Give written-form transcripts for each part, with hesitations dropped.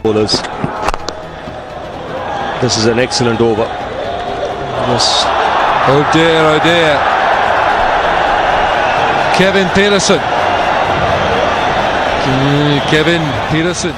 bowlers. This is an excellent over. Oh dear, oh dear. Kevin Peterson. Kevin Peterson.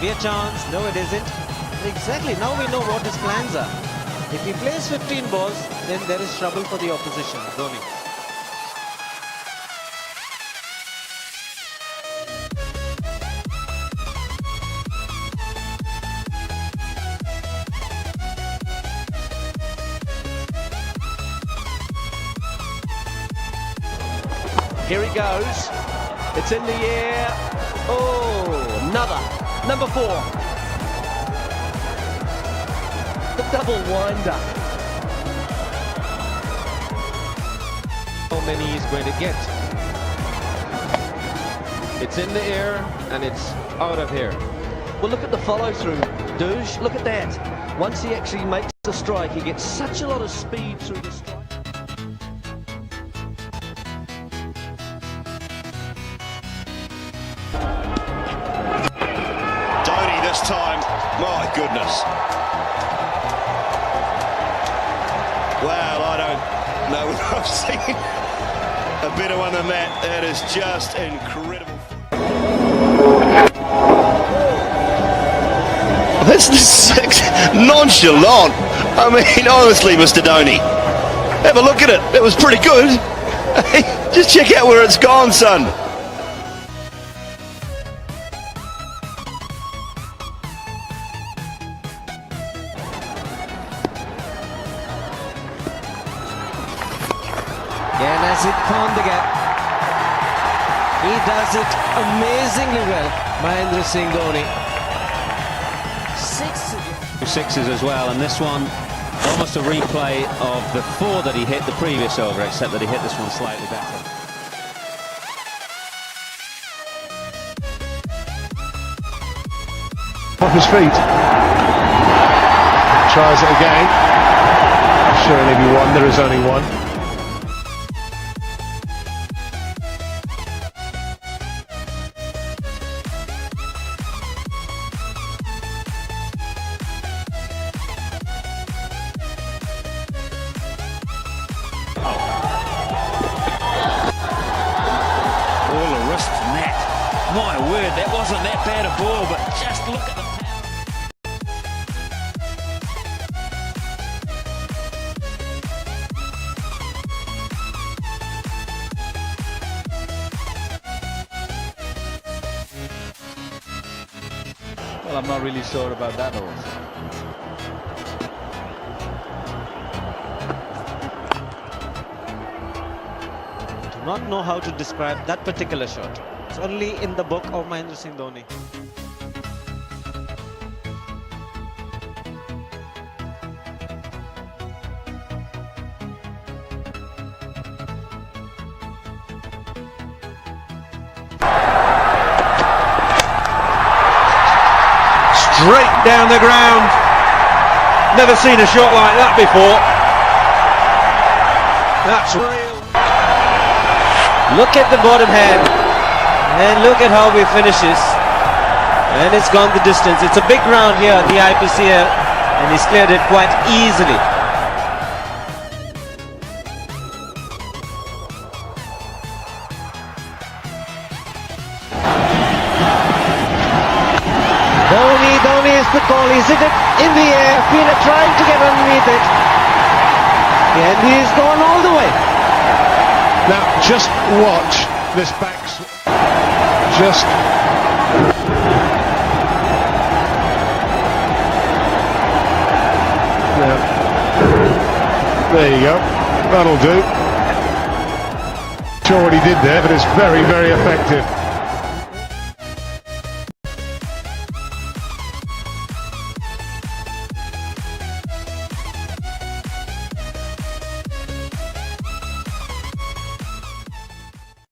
Be a chance. No, it isn't. Exactly. Now we know what his plans are. If he plays 15 balls, then there is trouble for the opposition. Dhoni. Here he goes. It's in the air. Oh, another. Number 4. The double winder. How many he's going to get? It's in the air and it's out of here. Well, look at the follow through, Douche. Look at that. Once he actually makes the strike, he gets such a lot of speed through the strike. This time, my goodness. Wow, I don't know if I've seen a better one than that. That is just incredible. This is nonchalant. I mean, honestly, Mr. Dhoni, have a look at it. It was pretty good. Just check out where it's gone, son. Nazir found the gap. He does it amazingly well. Mahendra Singh Dhoni. 2 sixes as well, and this one almost a replay of the 4 that he hit the previous over, except that he hit this one slightly better. Off his feet. Tries it again. Sure, only one. There is only one. All the wrist from that. My word, that wasn't that bad a ball, but just look at the power. Well, I'm not really sure about that horse. Do not know how to describe that particular shot. It's only in the book of Mahendra Singh Dhoni. Straight down the ground. Never seen a shot like that before. That's real. Look at the bottom hand. And look at how he finishes. And it's gone the distance. It's a big ground here at the IPCL. And he's cleared it quite easily. Dhoni is the call. He's hit it in the air. Peter trying to get underneath it. And he's gone all the way. Now, just watch this backswing. Just. There you go. That'll do. Sure what he did there, but it's very, very effective.